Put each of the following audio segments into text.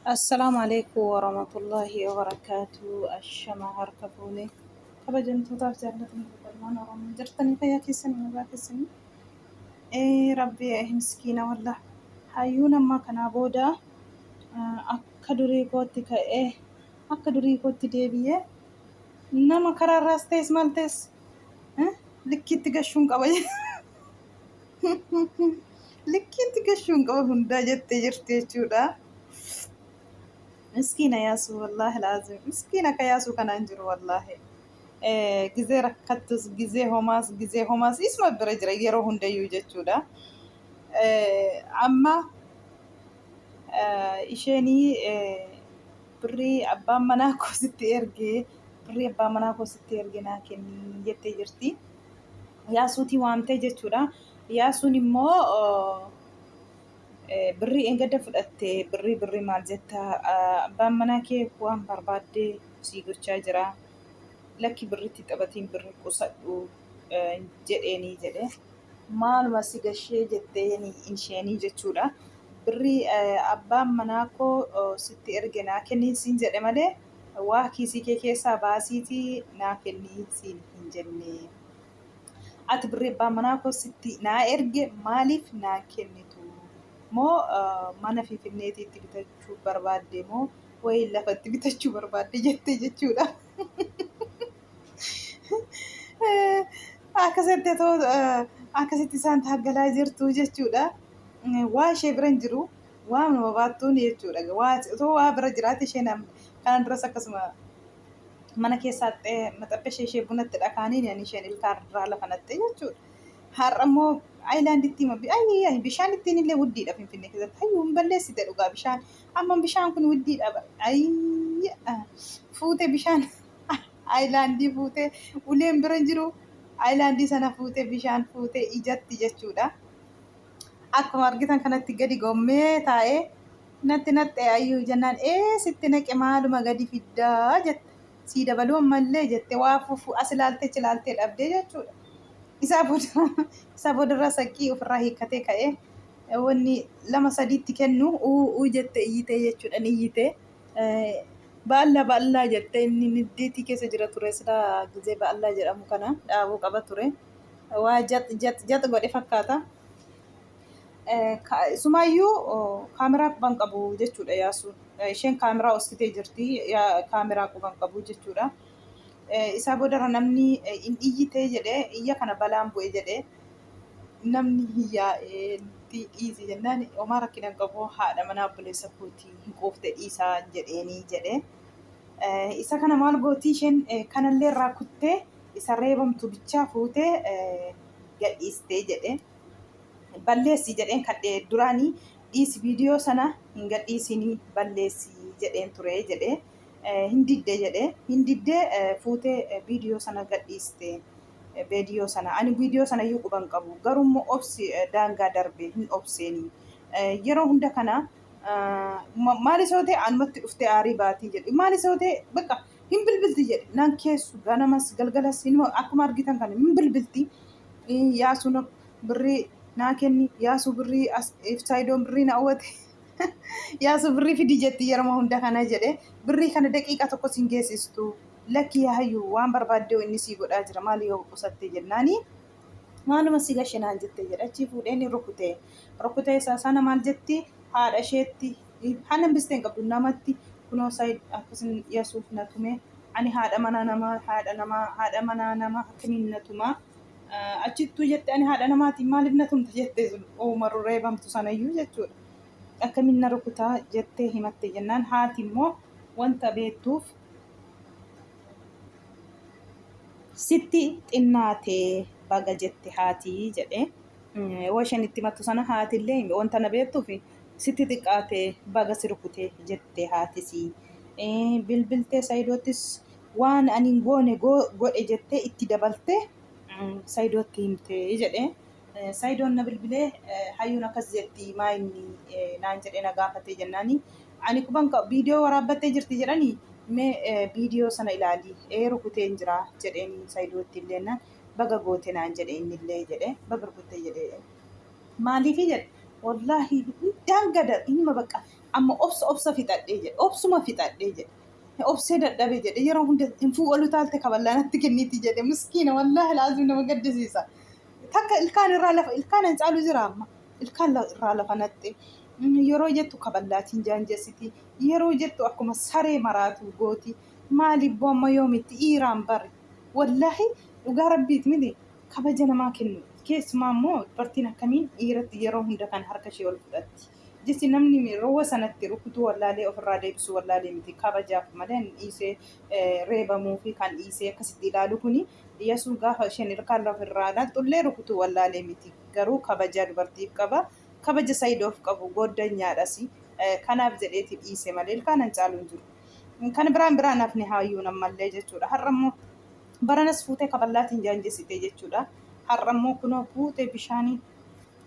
السلام عليكم ورحمة الله وبركاته. الشمع هركبوني كبجن توتاف جالتني بالمان ورم جرتني فيا كيسني ما كيسني. إيه ربي إيه مسكينة والله. حيونا ما كان عبودا أكدوري كوتي كإيه أكدوري كوتي ديبيه نما كرر راستيس مالتيس لكي تقشون قبل لكي تقشون قبل هندا جت جرتي شودا. مسكينة ياسو والله لازم مسكينة كياسو كان أنجر والله. جزء ركضت جزء هماس اسمه برجرة يروحون ديوجة شودا. أما إشاني بري أبا مناكو ستيرجي بري أبا مناكو ستيرجي لكن يتجرتي ياسو تي وامتى جتشودا ياسو نمو بري إنقدر فلأت بري مال جتا أبا مناكي وام بربادي سيجر شاجرة لكي بري تتبتين بري قصدو jedheeni jedhe maaluma si gashee jetteeni insheeni jechuudha. Birri abbaan manaa koo sitti erge naa kenniin siin jedhe malee waa kiisii kee keessaa baasiitii naa kennii siin hin jenne. Ati birri abbaan manaa koo sitti naa erge maaliif naa kennitu? Moo mana Finfinneetiitti bitachuu barbaadde moo wayii lafatti bitachuu barbaadde jettee jechuudha. Akkasitti isaan taaggalaa jirtu jechuudha. Waa ishee bira hin jiru waan nama baattuun jechuudha. Otoo waa bira jiraate isheen kana duras akkasuma mana keessatti maxaphee ishee bunatti dhakaaniin isheen ilkaarraa lafa natte jechuudha. Har'a immoo aayilaanditti bishaan ittiin illee wuddiidha Finfinnee keessatti hayyuu hin balleessite dhugaa bishaan amma bishaan kun wuddiidha fuute bishaan aayilaandii fuute uleen bira jiru aayilaandii sana fuute bishaan fuute ijatti jechuudha. Akkuma argitan kanatti gadi gommee taa'ee natti ayyuu jennaan sitti naqe maaluma gadi fiddaa jette sii dabaluu ammallee jette waa fufu as ilaaltee dhabdee jechuudha. Isaa boodarraa saqqii ofirraa hiikkatee ka'ee wanni lama sadiitti kennu jette iyyitee jechuudha ni iyyitee. Baallaa jettee inni niddeetii keessa jira ture sida gizee baallaa jedhamu kana dhaabuu qaba ture. Waa jat godhe fakkaata. Sumaayyuu kaameraa quban qabu jechuudha yaasuun. Isheen kaameraa hoskitee jirti kaameraa quban qabu jechuudha. Isaa boodarra namni in iyyitee jedhee iyya kana balaan bu'e jedhee namni hiyyaa'ee dhiisi jennaan homaa rakkina qabu haadha manaa obboleessa kootii hin quufte dhiisaa jedheenii jedhe. Isa kana maal gootii isheen kanallee irraa kuttee isa reebamtu bichaa fuutee gadhiistee jedhe. Balleessi jedheen kadhee duraanii dhiisi viidiyoo sana hin gadhiisinii balleessi jedheen ture jedhe. Hindiddee fuutee viidiyoo sana gadhiiste. Viidiyoo sana ani viidiyoo sana iyyuu quban qabu garuu obsi daangaa darbe hin obseenii. Yeroo hunda kana maali sootee anumatti dhuftee aarii baatii jedhe maali sootee bakka hin bilbilti jedhe nan keessu ganamas galgalas akkuma argitan kana hin bilbilti. Yaasuun birrii naa kenni yaasuu birrii ifsaayidoon birrii na uwwate yaasuu birrii fidi jetti yeroo hunda kana jedhe birrii kana daqiiqa tokko siin geessistu. Lakki hayyuu waan barbaadde inni sii godhaa jira maali yoo qusatte jennaani maaluma si gashinaan jette jedha achi fuudheen rukkutee isaa sana maal jetti haadha isheetti hana bisteen qabdu namatti kunoo saayid akkasin yesuuf na tume ani haadha manaa namaa akkamiin na tumaa achittuu jette ani haadha namaatiin maaliif na tumte jette uumaru reebamtu sanayyuu jechuudha. Akkamiin na rukkutaa jettee himatte jennaan haati immoo wanta beektuuf sitti xinnaatee baga jette haati jedhe. Waan itti mattu sana haatillee wanta na beektuuf sitti xiqqaatee baga si rukkutee jette haatisii. Bilbiltee Saayidoottis waan ani goone godhe jettee itti dabaltee Saayidootti himtee jedhe. Saayidoon na bilbilee hayyuun akkas jetti maa inni naan jedhee na gaafatee jennaani ani quban viidiyoo waraabbattee jirti jedhanii mee viidiyoo sana ilaalii rukkuteen jira jedheeni Saayidootti illee baga goote naan jedhe innillee jedhe baga rukuttee jedhe maaliif jedhe wallaahi daangada ilma bakka amma obsa fixadhee jedhe obsuma fixadhee jedhe obsee dadhabee jedhe yeroo hunda hin fuudhu taalte kaballaanatti kenniiti jedhe miskiina wallaahi laazim nama gaddisiisa. Takka ilkaan irraa lafa ilkaan hin caalu jira amma ilkaan irraa lafa naxxe yeroo jettu kaballaatiin jaanjessiti yeroo jettu akkuma saree maraatu gooti maaliif boomma yoomitti dhiiraan bari wallaahi dhugaa rabbiiti miti kabaja namaa kennu keessumaa immoo dubartiin akkamiin dhiiratti yeroo hunda kan harka ishee ol fudhatti. Jechi namni rowa sanatti rukutuu wallaalee ofirraa deebisuu wallaalee miti kabajaaf malee dhiisee reebamuu fi kan dhiisee akkasitti ilaalu kuni yesuun gaafa isheen ilkaan lafirraa naxxullee rukutuu wallaalee miti garuu kabajaa dubartiif qaba kabaja Saidoof qabu goddanyaadhas kanaaf jedheeti dhiise malee ilkaan hin caalu hin jiru. Kan biraan hafni haayyuu nammallee jechuudha. Har'a immoo baranas fuutee kaballaatiin jaanjessite jechuudha. Har'a immoo kunoo fuutee bishaanii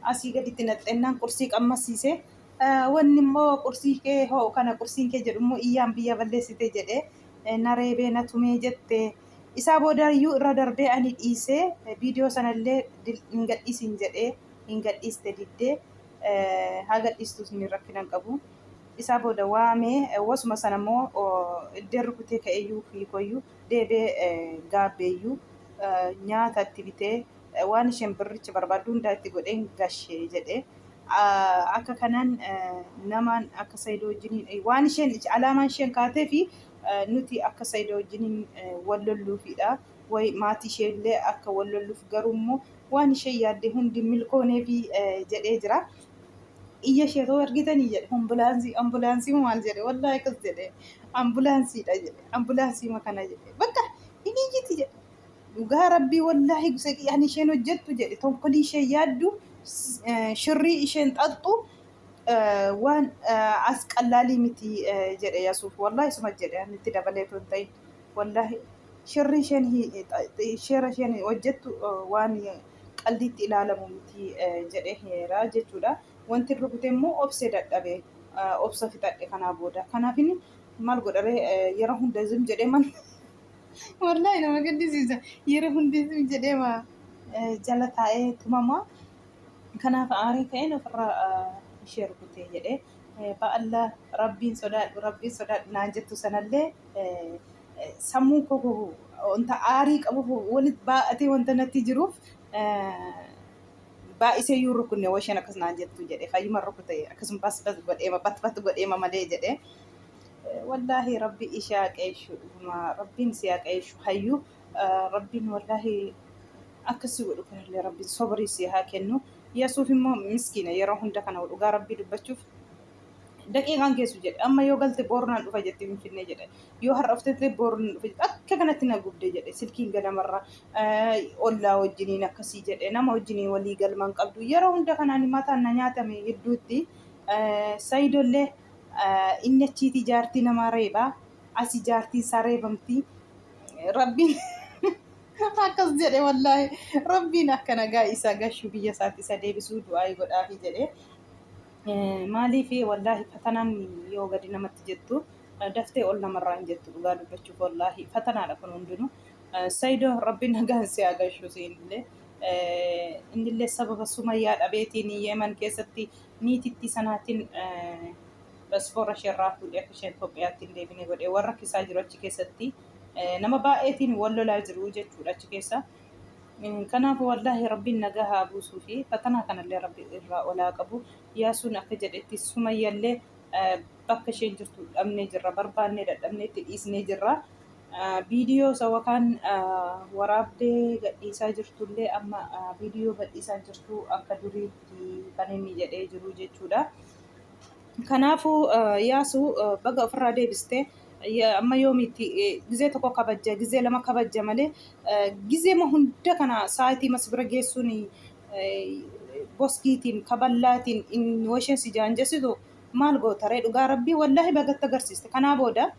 asii gaditti naxxennaan qursii qammasiisee wanni immoo qursii kee hoo kana qursiin kee jedhu immoo iyyaan biyya balleessite jedhee na reebee na tumee jette isaa boodayyuu irra darbee ani dhiisee viidiyoo sanallee hin gadhiisin jedhee hin gadhiiste diddee haa gadhiistus ni rakkinan qabu isaa booda waamee wasuma sana immoo iddeen rukutee ka'eeyyuu fiikoyyuu deebee gaabbeeyyuu nyaata itti bitee waan isheen birricha barbaaddu hundaa itti godheen gashee jedhee akka kanaan namaan akka Saidoo wajjiniin waan isheen alaamaan isheen kaatee fi nuti akka Saidoo wajjiniin wal lolluufidha. Way maatii isheellee akka wal lolluuf garuu immoo waan isheen yaadde hundi milkoonee fi jedhee jira. Iyya ishee too argitanii jedhe ambulaansii maal jedhe wallaahi akkas jedhe ambulaansiidha jedhe ambulaansii makana jedhe bakka inni iyyiti jedhe dhugaa rabbii wallaahi ani isheen hojjettu jedhe tonkolii ishee yaaddu shirrii isheen xaxxu waan as qallaalii miti jedhe Yasuuf wallaahi isuma jedhe itti dabalee tun ta'in wallaahi shirrii isheen hojjettu waan qaldiitti ilaalamu miti jedhe heera jechuudha. Wanti rukute immoo obsee dadhabee obsa fixadhe kanaa booda kanaaf inni maal godharee yeroo hunda zim jedhee man wallaahi nama gaddisiisa yeroo hunda zim jedhee jala taa'ee tumamaa. Kanaaf aarii ka'een ofirraa ishee rukutee jedhee ba'alla rabbiin sodaadhu naan jettu sanallee sammuu koo wanta aarii qabu walitti baa'atee wanta natti jiruuf baay'isee yoo rukunne washeen akkas naan jettu jedhee fayyuma rukutee akkasuma bas godheema godheema malee jedhee wallaahi rabbi ishee haqeessu rabbiin si haqeessu hayyuu rabbiin wallaahi akkasii godhu kanallee rabbiin sobrii si haa kennu. Yasuuf immoo miskiina yeroo hunda kana dhugaa rabbii dubbachuuf daqiiqaan geessu jedhe amma yoo galte boornaan dhufa jettee finfinnee jedhe yoo har'a uffatte boornaan dhufa akka kanatti na gubde jedhe silkiin ganamarra ollaa wajjiniin akkasii jedhe nama wajjiniin walii galmaan qabdu yeroo hunda kanaan mataan na nyaatame gidduutti Saidollee inni achiiti jaartii namaa reebaa asii jaartii isaa reebamti rabbiin akkas jedhe wallaahi rabbiin akka nagaa isaa gashuu biyya isaatti isa deebisuu du'aa godhaafi jedhe maaliif wallaahi fatanaan yoo gadi namatti jettu daftee ol namarraa hin jettu dhugaa dubbachuuf wallaahi fatanaadha kun hundinuu Saidoo rabbiin nagaan si haa gashuu innillee sababa Sumayyaa dhabeetiin Yemen keessatti niitittii sanaatiin basboora isheerraa fuudhee akka isheen Itoophiyaatti hin deebine godhee warra kisaa jiru achi keessatti nama baay'eetiin wal lolaa jiru jechuudha achi keessa. Kanaaf wallaahi rabbiin nagaa haa buusuu fi fatanaa kanallee rabbi irraa olaa qabu. Yaasuun akka jedhetti Sumayyaallee bakka isheen jirtu dhabnee jirra barbaannee dadhabnee itti dhiisnee jirra. Viidiyoo sawakaan waraabdee gadhiisaa jirtullee amma viidiyoo gadhiisaa jirtu akka duriitti kan inni jedhee jiru jechuudha. Kanaafuu Yaasuu baga ofirraa deebistee amma yoomitti gizee tokko kabajja gizee lama kabajja malee gizee ma hunda kana sa'aatii mas bira geessuun boskiitiin kaballaatiin washeen si jaanjessitu maal gootaree dhugaa rabbii wallaahi bagatti agarsiiste kanaa booda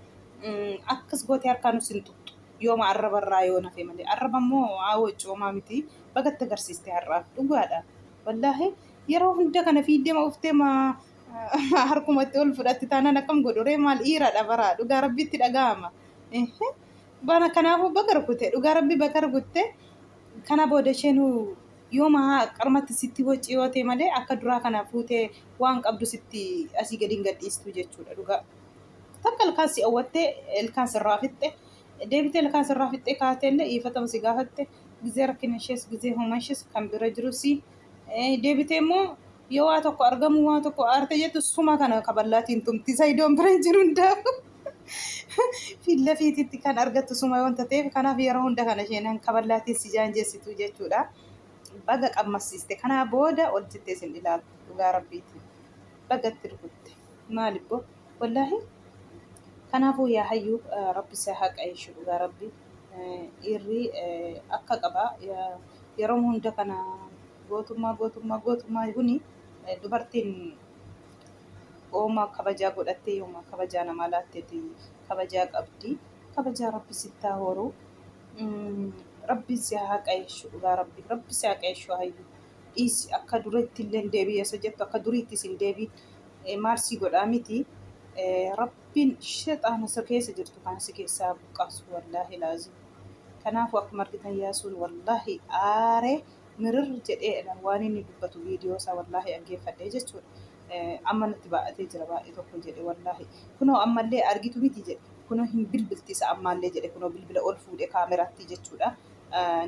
akkas gootee harkaan sin tuttu yooma arrabarraa yoo nafe malee arraba immoo haawwa coomaa miti bagatti agarsiiste har'aaf dhugaadha wallaahi yeroo hunda kana fiiddeema uftee harkumatti ol fudhatti taanaan akkam godhuree maal dhiiraadha baraa dhugaa rabbiitti dhaga'ama. Bana kanaafuu baga rukute dhugaa rabbii baga rukute kana booda isheen yooma qarmatti sitti wacciyootee malee akka duraa kana fuutee waan qabdu sitti asii gadi hin gadhiistu jechuudha dhugaa. Takka ilkaan si awwattee ilkaan sirraa fixxe deebitee ilkaan sirraa fixxee kaateellee dhiifatama si gaafatte gizee rakkina ishees gizee humna ishees kan bira jirus deebitee immoo yoo waa tokko argamu waa tokko aarte jettu suma kana kaballaatiin tumti sayidoon bira jiru hundaaf fiilla fiititti kan argattu suma wanta ta'eef kanaaf yeroo hunda kana isheen kaballaatiin si jaanjeessitu jechuudha. Baga qammasiiste kanaa booda ol jettee sin ilaaltu dhugaa rabbiiti. Bagatti rukutte maalibboo wallaahi. Kanaafuu yaa hayyuu rabbi isaa haqa ishee dhugaa rabbi irri akka qabaa yeroo hunda kana gootummaa kuni dubartiin ooma kabajaa godhattee yooma kabajaa namaa laatteeti kabajaa qabdi kabajaa rabbi sittaa horuu rabbi isaa haqa ishee dhugaa rabbi isaa haqa ishee hayyuu dhiisi akka duriitti illee deebii isa jettu akka duriitti isin deebii maarsii godhaa miti. Rabbiin sheexaana isa keessa jirtu kan si keessaa buqqaasu wallaahi laazim. Kanaafuu akkuma argitan yaasuun wallaahi aaree mirir jedhee waan inni dubbatu viidiyoo isaa wallaahi dhaggeeffadhee jechuudha. Amma natti baay'atee jira baay'ee tokko jedhe wallaahi. Kunoo ammallee argitu miti jedhe. Kunoo hin bilbilti isa ammallee jedhe kunoo bilbila ol fuudhee kaameraatti jechuudha.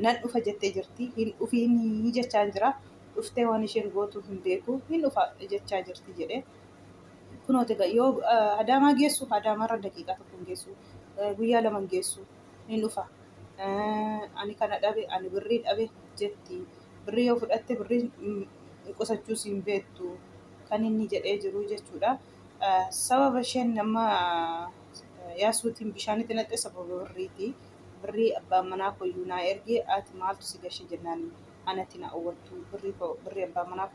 Nan dhufa jettee jirti hin dhufiin jechaa jira. Dhuftee waan isheen gootu hin beeku hin dhufa jechaa jirti jedhee. Kunoo tegaa yoo adaamaa geessu adaamarra daqiiqaa tokko hin geessu guyyaa lama hin geessu hin dhufa. Ani kana dhabe ani birrii dhabe jetti birrii yoo fudhatte birrii qusachuus hin beektu kan inni jedhee jiru jechuudha. Sababa isheen nama yaasuutiin bishaanitti naqxe sababa birriiti. Birrii abbaan manaa koyyuu naa ergee ati maaltu si gashe jennaan anatti na awwattu birrii abbaan manaa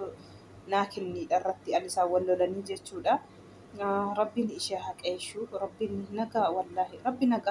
naa kenni dharratti alisaa wal lolanii jechuudha. Rabbiin ishee haqeessu rabbiin nagaa wallaahi rabbi nagaa.